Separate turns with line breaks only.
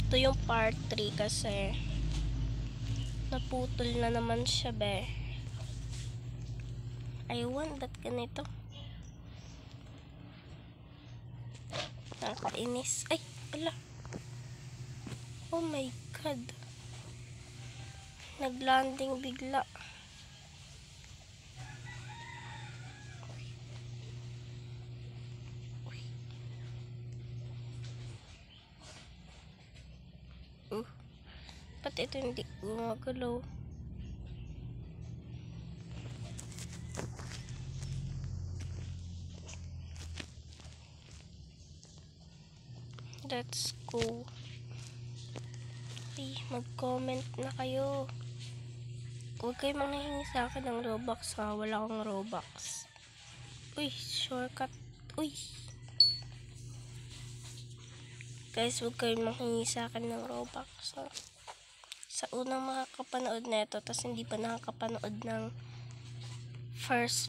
Ito yung part 3 kasi naputol na naman siya, be. Aywan, ba't ganito? Nakakainis. Ay, ala. Oh my God. Naglanding bigla. Ba't ito hindi gumagalaw? Let's go. Ay, mag-comment na kayo. Huwag kayo manghihingi sa akin ng Robux, ha. Wala akong Robux. Uy, shortcut. Uy. Guys, huwag kayo manghihingi sa akin ng Robux, ha. Sa unang makakapanood na ito, tas hindi pa nakakapanood ng first